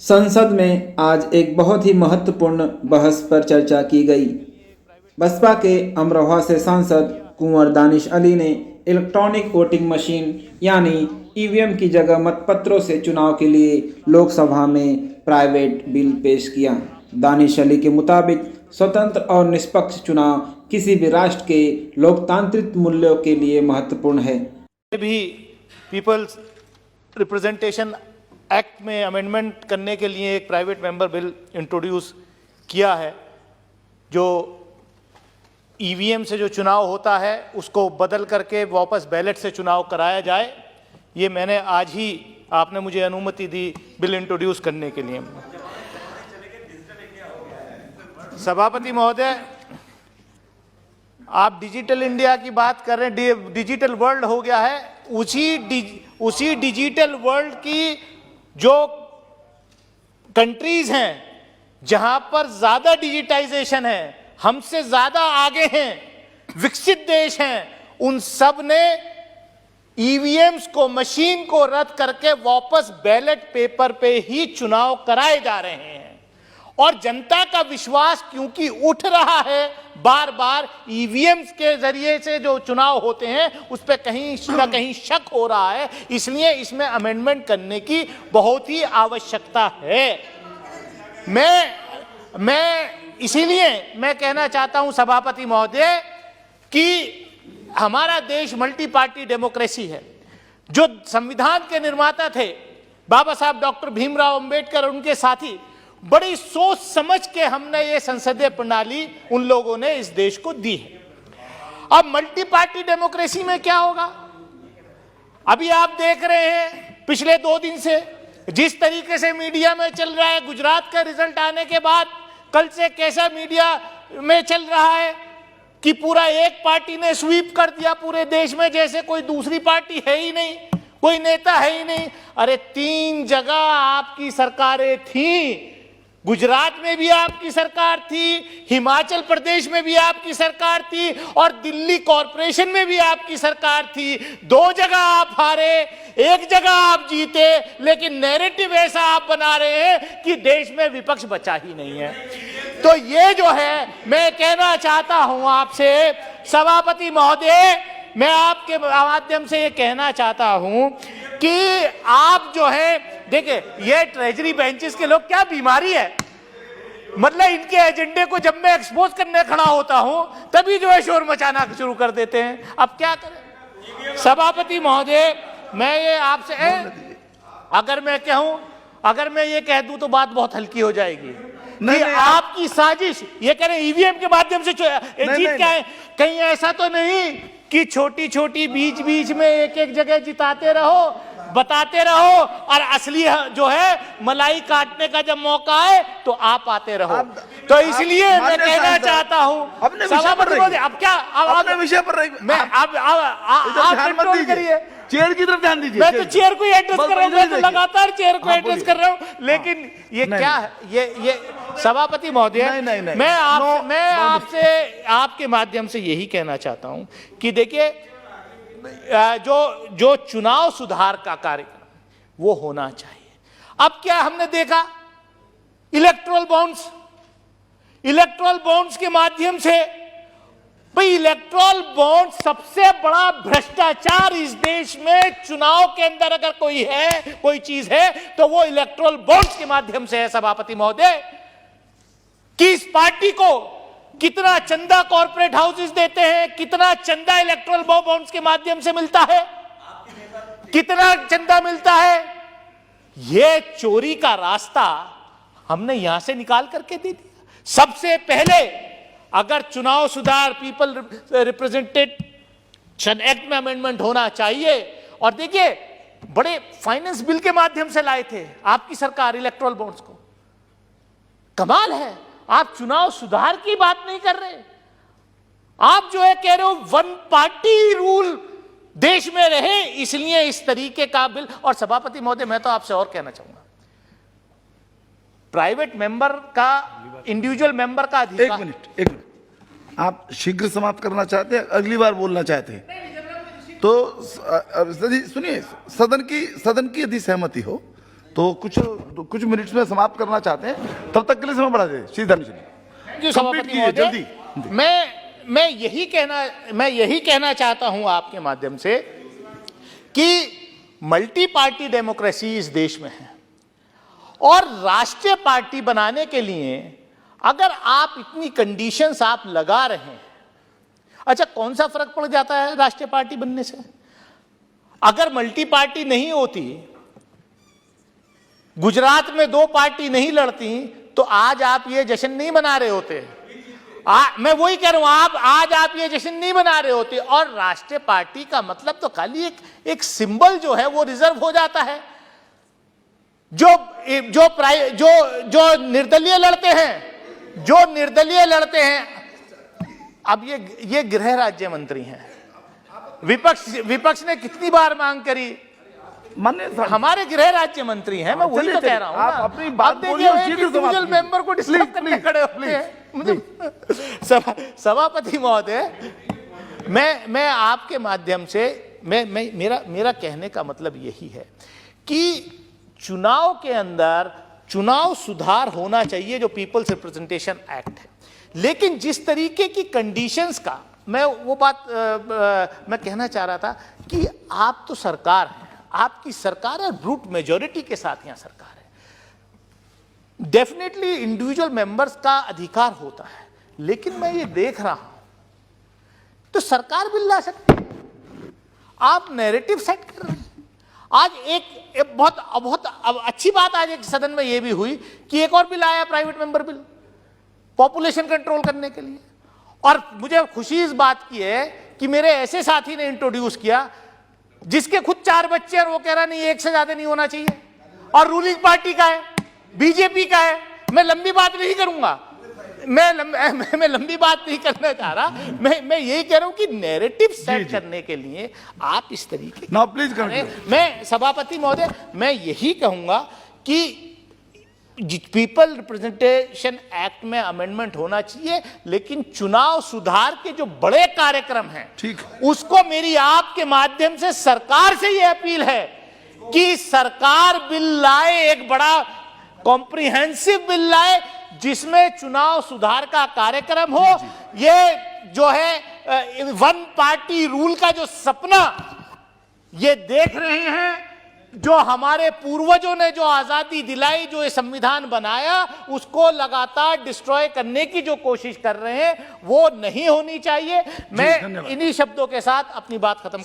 संसद में आज एक बहुत ही महत्वपूर्ण बहस पर चर्चा की गई। बसपा के अमरोहा से सांसद कुंवर दानिश अली ने इलेक्ट्रॉनिक वोटिंग मशीन यानी ईवीएम की जगह मतपत्रों से चुनाव के लिए लोकसभा में प्राइवेट बिल पेश किया। दानिश अली के मुताबिक स्वतंत्र और निष्पक्ष चुनाव किसी भी राष्ट्र के लोकतांत्रिक मूल्यों के लिए महत्वपूर्ण है। भी पीपल्स रिप्रेजेंटेशन एक्ट में अमेंडमेंट करने के लिए एक प्राइवेट मेंबर बिल इंट्रोड्यूस किया है, जो ईवीएम से जो चुनाव होता है उसको बदल करके वापस बैलेट से चुनाव कराया जाए। ये मैंने आज ही, आपने मुझे अनुमति दी बिल इंट्रोड्यूस करने के लिए। सभापति महोदय, आप डिजिटल इंडिया की बात कर रहे हैं, डिजिटल वर्ल्ड हो गया है। उसी डिजिटल वर्ल्ड की जो कंट्रीज हैं जहां पर ज्यादा डिजिटाइजेशन है, हमसे ज्यादा आगे हैं, विकसित देश हैं, उन सब ने ईवीएम्स को, मशीन को रद्द करके वापस बैलेट पेपर पे ही चुनाव कराए जा रहे हैं। और जनता का विश्वास क्योंकि उठ रहा है, बार बार ईवीएम्स के जरिए से जो चुनाव होते हैं उस पर कहीं ना कहीं शक हो रहा है, इसलिए इसमें अमेंडमेंट करने की बहुत ही आवश्यकता है। इसीलिए मैं कहना चाहता हूं सभापति महोदय कि हमारा देश मल्टी पार्टी डेमोक्रेसी है। जो संविधान के निर्माता थे बाबा साहब डॉक्टर भीमराव अंबेडकर और उनके साथी, बड़ी सोच समझ के हमने ये संसदीय प्रणाली उन लोगों ने इस देश को दी है। अब मल्टी पार्टी डेमोक्रेसी में क्या होगा? अभी आप देख रहे हैं पिछले 2 दिन से जिस तरीके से मीडिया में चल रहा है, गुजरात का रिजल्ट आने के बाद कल से कैसा मीडिया में चल रहा है कि पूरा एक पार्टी ने स्वीप कर दिया पूरे देश में, जैसे कोई दूसरी पार्टी है ही नहीं, कोई नेता है ही नहीं। अरे 3 जगह आपकी सरकारें थी, गुजरात में भी आपकी सरकार थी, हिमाचल प्रदेश में भी आपकी सरकार थी और दिल्ली कॉरपोरेशन में भी आपकी सरकार थी। 2 जगह आप हारे, 1 जगह आप जीते, लेकिन नैरेटिव ऐसा आप बना रहे हैं कि देश में विपक्ष बचा ही नहीं है। तो ये जो है, मैं कहना चाहता हूं आपसे सभापति महोदय, मैं आपके माध्यम से ये कहना चाहता हूं कि आप जो है, देखिए ये ट्रेजरी बेंचेस के लोग क्या बीमारी है, मतलब इनके एजेंडे को जब मैं एक्सपोज करने खड़ा होता हूं तभी जो है शोर मचाना शुरू कर देते हैं। अब क्या करें सभापति महोदय, मैं ये आपसे अगर मैं ये कह दूं तो बात बहुत हल्की हो जाएगी। नहीं, आपकी साजिश, ये कह रहे ईवीएम के माध्यम से जीत क्या है? कहीं ऐसा तो नहीं कि छोटी छोटी बीच बीच में एक जगह जिताते रहो, बताते रहो, और असली जो है मलाई काटने का जब मौका आए तो आप आते रहो। तो इसलिए मैं कहना चाहता हूं अपने विषय पर रहिए। अब क्या अपने विषय पर रहिए। मैं आप कंट्रोल करिए, चेयर की तरफ ध्यान दीजिए। मैं तो चेयर को एड्रेस कर रहा हूं, मैं तो लगातार चेयर को एड्रेस कर रहा हूं, लेकिन ये क्या है? ये सभापति महोदय, मैं आपसे आपके माध्यम से यही कहना चाहता हूं कि देखिए, जो चुनाव सुधार का कार्यक्रम वो होना चाहिए। अब क्या हमने देखा, इलेक्टोरल बॉन्ड्स के माध्यम से, भाई इलेक्टोरल बॉन्ड सबसे बड़ा भ्रष्टाचार इस देश में चुनाव के अंदर अगर कोई चीज है तो वो इलेक्टोरल बॉन्ड्स के माध्यम से है सभापति महोदय। कि इस पार्टी को कितना चंदा कॉर्पोरेट हाउसेस देते हैं, कितना चंदा इलेक्टोरल बॉन्ड्स के माध्यम से मिलता है, कितना चंदा मिलता है, यह चोरी का रास्ता हमने यहां से निकाल करके दे दिया। सबसे पहले अगर चुनाव सुधार, पीपल रिप्रेजेंटेशन एक्ट में अमेंडमेंट होना चाहिए। और देखिए, बड़े फाइनेंस बिल के माध्यम से लाए थे आपकी सरकार इलेक्टोरल बॉन्ड्स को। कमाल है, आप चुनाव सुधार की बात नहीं कर रहे, आप जो है कह रहे हो 1 पार्टी रूल देश में रहे, इसलिए इस तरीके का बिल। और सभापति महोदय, मैं तो आपसे और कहना चाहूंगा, प्राइवेट मेंबर का, इंडिविजुअल मेंबर का अधिकार। एक मिनट, आप शीघ्र समाप्त करना चाहते हैं, अगली बार बोलना चाहते हैं तो सुनिए, सदन की यदि सहमति हो तो कुछ मिनट्स में समाप्त करना चाहते हैं, तब तक के लिए समय बढ़ा दे। श्री दानिश अली, सभापति कीजिए, महोदय, जल्दी। मैं यही कहना चाहता हूं आपके माध्यम से कि मल्टी पार्टी डेमोक्रेसी इस देश में है और राष्ट्रीय पार्टी बनाने के लिए अगर आप इतनी कंडीशंस आप लगा रहे हैं, अच्छा कौन सा फर्क पड़ जाता है राष्ट्रीय पार्टी बनने से? अगर मल्टी पार्टी नहीं होती, गुजरात में 2 पार्टी नहीं लड़ती, तो आज आप ये जश्न नहीं मना रहे होते। मैं वही कह रहा हूं, आज आप ये जश्न नहीं मना रहे होते। और राष्ट्रीय पार्टी का मतलब तो खाली एक सिंबल जो है वो रिजर्व हो जाता है। जो निर्दलीय लड़ते हैं, अब ये गृह राज्य मंत्री हैं। विपक्ष ने कितनी बार मांग करी, हमारे गृह राज्य मंत्री हैं। मैं वही तो कह रहा हूं, आप अपनी बात बोलिए, इंडिविजुअल मेंबर को डिस्टर्ब करने खड़े होते हैं। सभापति महोदय, मैं आपके माध्यम से मेरा कहने का मतलब यही है कि चुनाव के अंदर चुनाव सुधार होना चाहिए, जो पीपल्स रिप्रेजेंटेशन एक्ट है। लेकिन जिस तरीके की कंडीशंस का मैं मैं कहना चाह रहा था कि आप तो सरकार हैं, आपकी सरकार है, ब्रूट मेजॉरिटी के साथ यहां सरकार है। डेफिनेटली इंडिविजुअल मेंबर्स का अधिकार होता है, लेकिन मैं ये देख रहा हूं तो सरकार बिल ला सकती है, आप नैरेटिव सेट कर रहे हैं। आज एक बहुत अच्छी बात आज एक सदन में यह भी हुई कि एक और बिल आया, private member bill, population control करने के लिए। और मुझे खुशी इस बात की है कि मेरे ऐसे साथी ने इंट्रोड्यूस किया जिसके खुद 4 बच्चे और वो कह रहा नहीं 1 से ज्यादा नहीं होना चाहिए, और रूलिंग पार्टी का है, बीजेपी का है। मैं लंबी बात नहीं करूंगा, मैं लंबी बात नहीं करना चाह रहा। मैं यही कह रहा हूं कि नैरेटिव सेट करने के लिए आप इस तरीके ना प्लीज मैं सभापति महोदय, मैं यही कहूंगा कि पीपल रिप्रेजेंटेशन एक्ट में अमेंडमेंट होना चाहिए, लेकिन चुनाव सुधार के जो बड़े कार्यक्रम हैं, ठीक, उसको मेरी आपके माध्यम से सरकार से यह अपील है कि सरकार बिल लाए, एक बड़ा कॉम्प्रिहेंसिव बिल लाए जिसमें चुनाव सुधार का कार्यक्रम हो। ये जो है 1 पार्टी रूल का जो सपना ये देख रहे हैं, जो हमारे पूर्वजों ने जो आजादी दिलाई, जो ये संविधान बनाया, उसको लगातार डिस्ट्रॉय करने की जो कोशिश कर रहे हैं, वो नहीं होनी चाहिए। मैं इन्हीं शब्दों के साथ अपनी बात खत्म